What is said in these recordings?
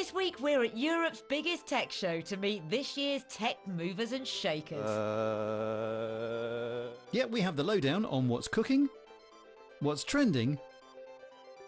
This week we're at Europe's biggest tech show to meet this year's tech movers and shakers. Yeah, we have the lowdown on what's cooking, what's trending,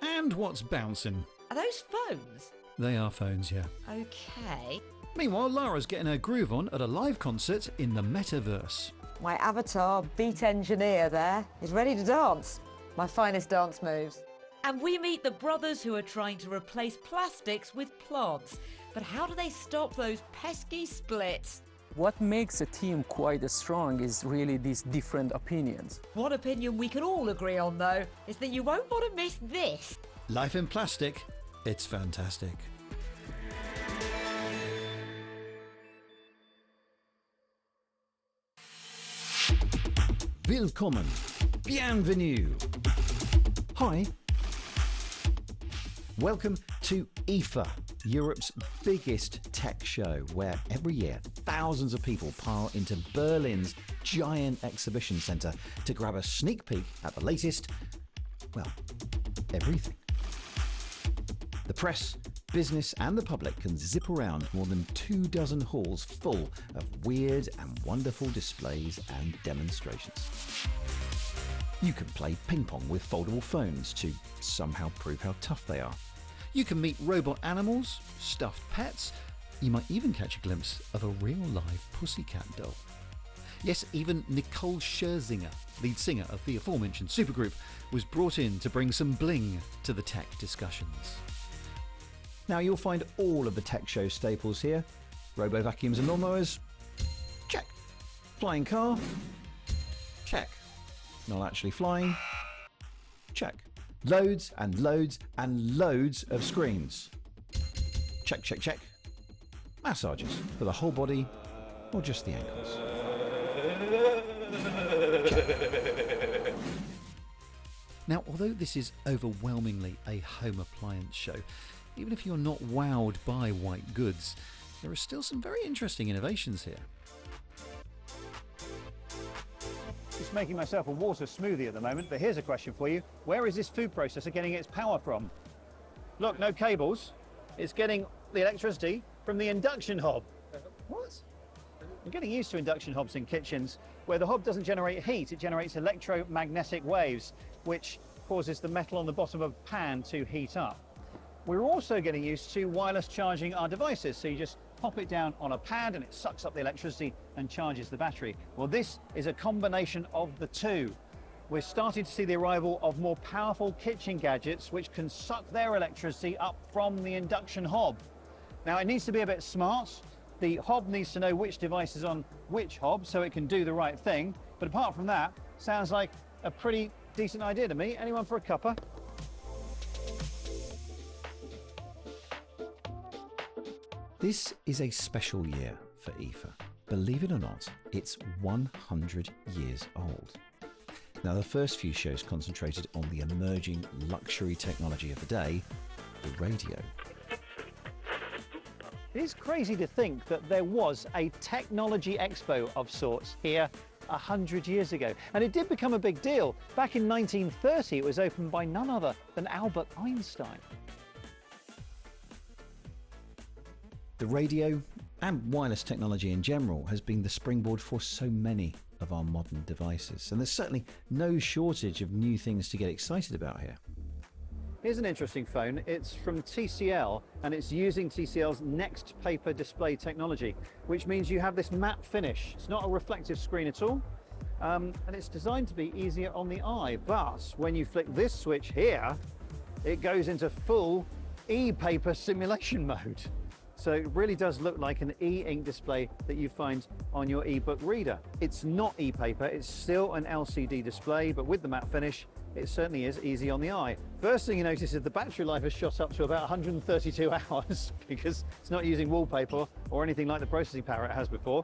and what's bouncing. Are those phones? They are phones, yeah. Okay. Meanwhile, Lara's getting her groove on at a live concert in the metaverse. My avatar beat engineer there is ready to dance. My finest dance moves. And we meet the brothers who are trying to replace plastics with plants. But how do they stop those pesky splits? What makes a team quite strong is really these different opinions. One opinion we can all agree on, though, is that you won't want to miss this. Life in plastic, it's fantastic. Willkommen, bienvenue. Hi. Welcome to IFA, Europe's biggest tech show, where every year thousands of people pile into Berlin's giant exhibition centre to grab a sneak peek at the latest, well, everything. The press, business and the public can zip around more than 24 halls full of weird and wonderful displays and demonstrations. You can play ping pong with foldable phones to somehow prove how tough they are. You can meet robot animals, stuffed pets. You might even catch a glimpse of a real live pussycat doll. Yes, even Nicole Scherzinger, lead singer of the aforementioned supergroup, was brought in to bring some bling to the tech discussions. Now you'll find all of the tech show staples here. Robo vacuums and lawnmowers? Check. Flying car? Check. Not actually flying? Check. Loads and loads and loads of screens? Check, check, check. Massages for the whole body or just the ankles? Check. Now, although this is overwhelmingly a home appliance show, even if you're not wowed by white goods, there are still some very interesting innovations here. Just making myself a water smoothie at the moment, but here's a question for you. Where is this food processor getting its power from? Look, no cables. It's getting the electricity from the induction hob. What? I'm getting used to induction hobs in kitchens where the hob doesn't generate heat, it generates electromagnetic waves, which causes the metal on the bottom of a pan to heat up. We're also getting used to wireless charging our devices, so you just pop it down on a pad and it sucks up the electricity and charges the battery. Well, this is a combination of the two. We're starting to see the arrival of more powerful kitchen gadgets which can suck their electricity up from the induction hob. Now, it needs to be a bit smart. The hob needs to know which device is on which hob so it can do the right thing. But apart from that, sounds like a pretty decent idea to me. Anyone for a cuppa? This is a special year for IFA. Believe it or not, it's 100 years old. Now, the first few shows concentrated on the emerging luxury technology of the day, the radio. It is crazy to think that there was a technology expo of sorts here 100 years ago. And it did become a big deal. Back in 1930, it was opened by none other than Albert Einstein. The radio and wireless technology in general has been the springboard for so many of our modern devices, and there's certainly no shortage of new things to get excited about here. Here's an interesting phone. It's from TCL and it's using TCL's Next Paper display technology, which means you have this matte finish. It's not a reflective screen at all, and it's designed to be easier on the eye, but when you flick this switch here, it goes into full e-paper simulation mode. So it really does look like an e-ink display that you find on your e-book reader. It's not e-paper, it's still an LCD display, but with the matte finish, it certainly is easy on the eye. First thing you notice is the battery life has shot up to about 132 hours because it's not using wallpaper or anything like the processing power it has before.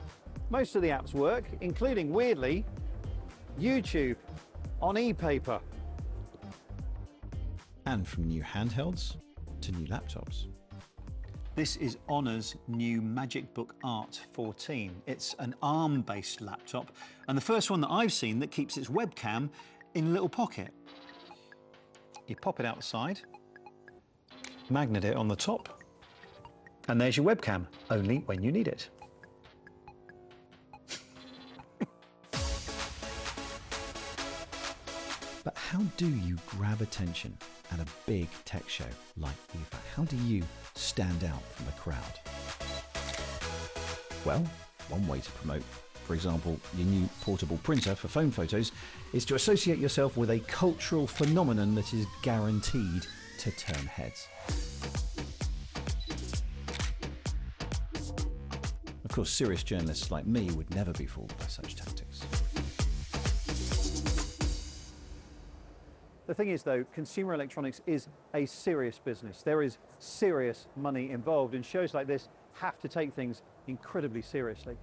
Most of the apps work, including, weirdly, YouTube on e-paper. And from new handhelds to new laptops. This is Honor's new MagicBook Art 14. It's an ARM-based laptop, and the first one that I've seen that keeps its webcam in a little pocket. You pop it outside, magnet it on the top, And there's your webcam, only when you need it. But how do you grab attention at a big tech show like IFA? How do you stand out from the crowd? Well, one way to promote, for example, your new portable printer for phone photos, is to associate yourself with a cultural phenomenon that is guaranteed to turn heads. Of course, serious journalists like me would never be fooled by such tactics. The thing is, though, consumer electronics is a serious business. There is serious money involved, and shows like this have to take things incredibly seriously.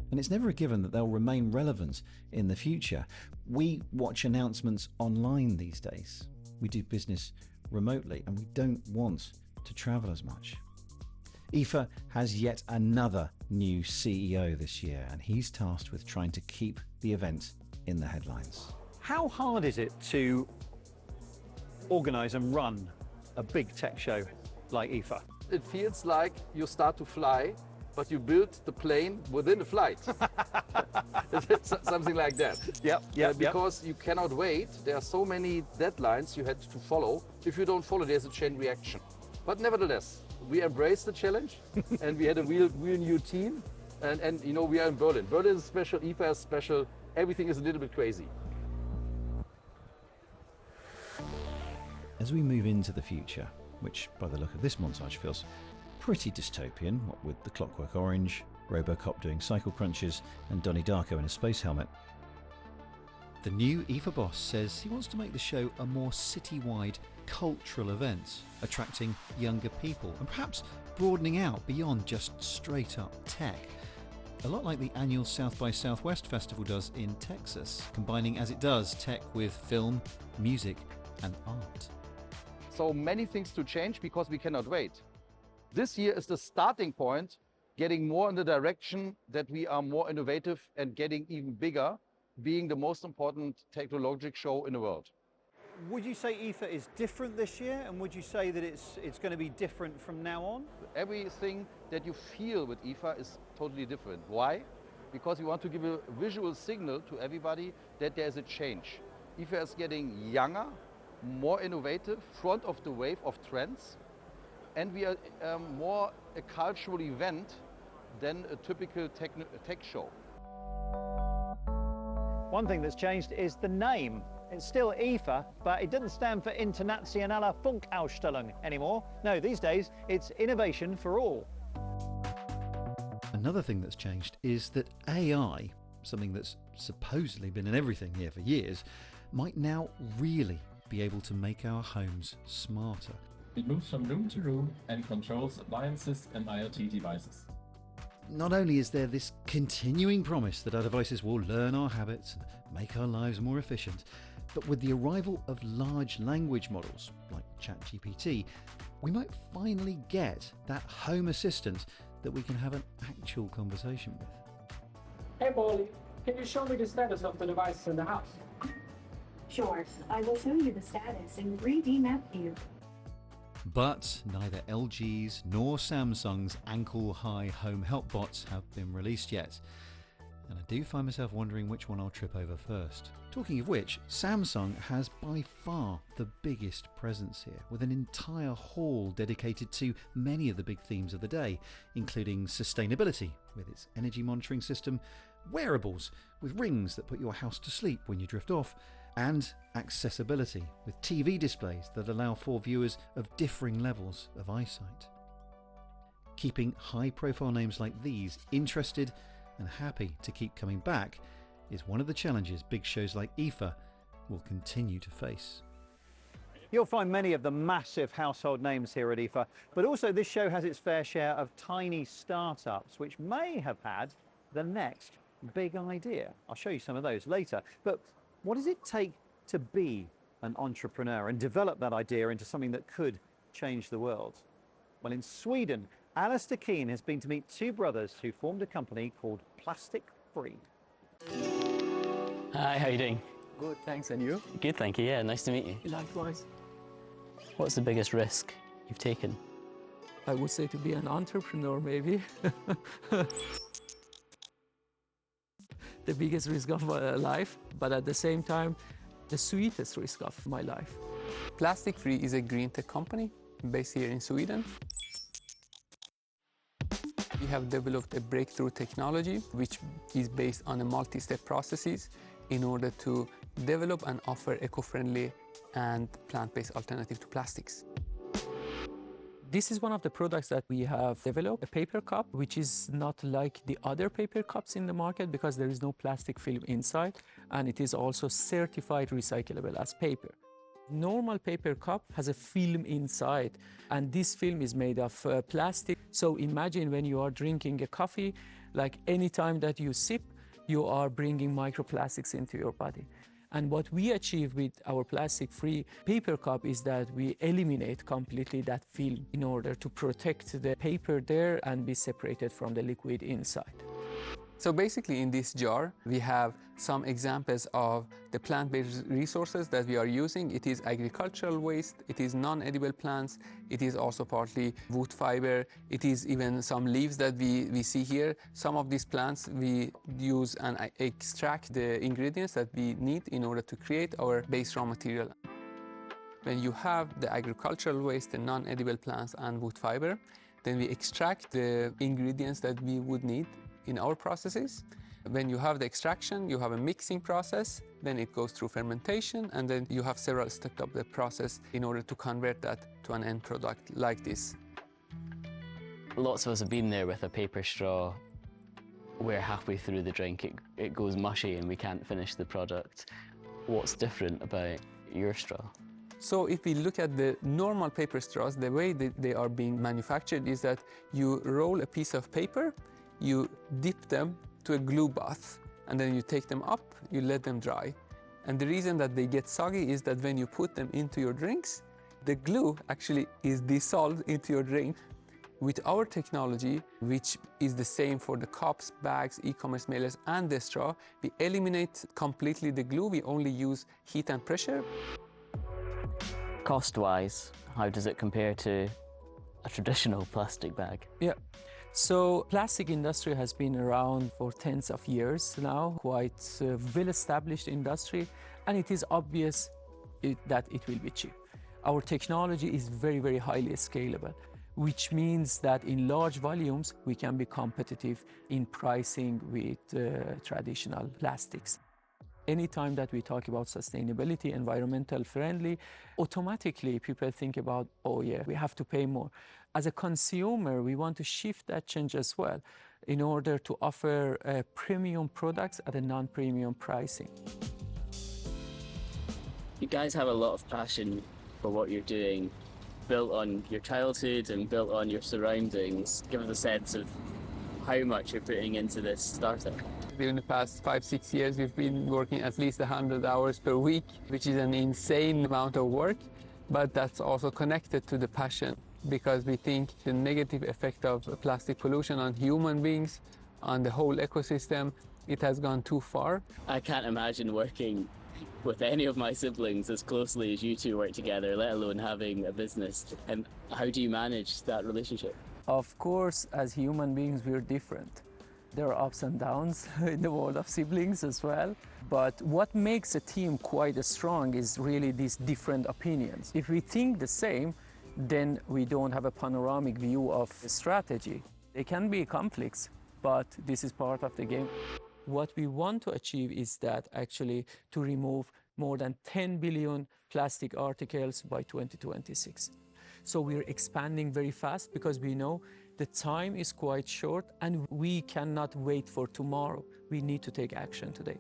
And it's never a given that they'll remain relevant in the future. We watch announcements online these days. We do business remotely, and we don't want to travel as much. IFA has yet another new CEO this year, and he's tasked with trying to keep the event in the headlines. How hard is it to organise and run a big tech show like IFA? It feels like you start to fly, but you build the plane within the flight. It's something like that. Yep. Because you cannot wait. There are so many deadlines you had to follow. If you don't follow, there's a chain reaction. But nevertheless, we embraced the challenge and we had a real new team. And you know, we are in Berlin. Berlin is special, IFA is special. Everything is a little bit crazy. As we move into the future, which by the look of this montage feels pretty dystopian, what with the Clockwork Orange, Robocop doing cycle crunches, and Donnie Darko in a space helmet. The new IFA boss says he wants to make the show a more city-wide cultural event, attracting younger people and perhaps broadening out beyond just straight-up tech. A lot like the annual South by Southwest festival does in Texas, combining as it does tech with film, music and art. So many things to change because we cannot wait. This year is the starting point, getting more in the direction that we are more innovative and getting even bigger, being the most important technological show in the world. Would you say IFA is different this year, and would you say that it's going to be different from now on? Everything that you feel with IFA is totally different. Why? Because we want to give a visual signal to everybody that there is a change. IFA is getting younger, more innovative, front of the wave of trends, and we are more a cultural event than a typical tech show. One thing that's changed is the name. It's still IFA, but it doesn't stand for Internationale Funkausstellung anymore. No, these days it's Innovation for All. Another thing that's changed is that AI, something that's supposedly been in everything here for years, might now really be able to make our homes smarter. It moves from room to room and controls appliances and IoT devices. Not only is there this continuing promise that our devices will learn our habits and make our lives more efficient, but with the arrival of large language models like ChatGPT, we might finally get that home assistant that we can have an actual conversation with. Hey Polly, can you show me the status of the devices in the house? Sure, I will show you the status in 3D map view. But neither LG's nor Samsung's ankle-high home help bots have been released yet. And I do find myself wondering which one I'll trip over first. Talking of which, Samsung has by far the biggest presence here, with an entire hall dedicated to many of the big themes of the day, including sustainability with its energy monitoring system, wearables with rings that put your house to sleep when you drift off, and accessibility with TV displays that allow for viewers of differing levels of eyesight. Keeping high-profile names like these interested and happy to keep coming back is one of the challenges big shows like IFA will continue to face. You'll find many of the massive household names here at IFA, but also this show has its fair share of tiny startups which may have had the next big idea. I'll show you some of those later. But what does it take to be an entrepreneur and develop that idea into something that could change the world? Well, in Sweden, Alistair Keane has been to meet two brothers who formed a company called Plastic Free. Hi, how you doing? Good, thanks. And you? Good, thank you. Yeah, nice to meet you. Likewise. What's the biggest risk you've taken? I would say to be an entrepreneur, maybe. The biggest risk of my life, but at the same time, the sweetest risk of my life. Plastic Free is a green tech company based here in Sweden. We have developed a breakthrough technology which is based on a multi-step processes in order to develop and offer eco-friendly and plant-based alternative to plastics. This is one of the products that we have developed, a paper cup, which is not like the other paper cups in the market because there is no plastic film inside, and it is also certified recyclable as paper. Normal paper cup has a film inside, and this film is made of plastic. So imagine when you are drinking a coffee, like any time that you sip, you are bringing microplastics into your body. And what we achieve with our plastic-free paper cup is that we eliminate completely that film in order to protect the paper there and be separated from the liquid inside. So basically in this jar, we have some examples of the plant-based resources that we are using. It is agricultural waste, it is non-edible plants, it is also partly wood fiber, it is even some leaves that we see here. Some of these plants we use and extract the ingredients that we need in order to create our base raw material. When you have the agricultural waste, the non-edible plants and wood fiber, then we extract the ingredients that we would need in our processes. When you have the extraction, you have a mixing process, then it goes through fermentation, and then you have several steps of the process in order to convert that to an end product like this. Lots of us have been there with a paper straw. We're halfway through the drink, it goes mushy and we can't finish the product. What's different about your straw? So if we look at the normal paper straws, the way they are being manufactured is that you roll a piece of paper, you dip them to a glue bath, and then you take them up, you let them dry. And the reason that they get soggy is that when you put them into your drinks, the glue actually is dissolved into your drink. With our technology, which is the same for the cups, bags, e-commerce mailers, and the straw, we eliminate completely the glue. We only use heat and pressure. Cost-wise, how does it compare to a traditional plastic bag? Yeah. So plastic industry has been around for tens of years now, quite a well-established industry, and it is obvious that it will be cheap. Our technology is very, very highly scalable, which means that in large volumes, we can be competitive in pricing with traditional plastics. Anytime that we talk about sustainability, environmental friendly, automatically people think about, oh yeah, we have to pay more. As a consumer, we want to shift that change as well in order to offer premium products at a non-premium pricing. You guys have a lot of passion for what you're doing, built on your childhood and built on your surroundings. Give us a sense of how much you're putting into this startup. In the past 5-6 years, we've been working at least 100 hours per week, which is an insane amount of work, but that's also connected to the passion, because we think the negative effect of plastic pollution on human beings, on the whole ecosystem, it has gone too far. I can't imagine working with any of my siblings as closely as you two work together, let alone having a business. And how do you manage that relationship? Of course, as human beings, we're different. There are ups and downs in the world of siblings as well. But what makes a team quite strong is really these different opinions. If we think the same, then we don't have a panoramic view of the strategy. There can be conflicts, but this is part of the game. What we want to achieve is that actually to remove more than 10 billion plastic articles by 2026. So we're expanding very fast because we know the time is quite short and we cannot wait for tomorrow. We need to take action today.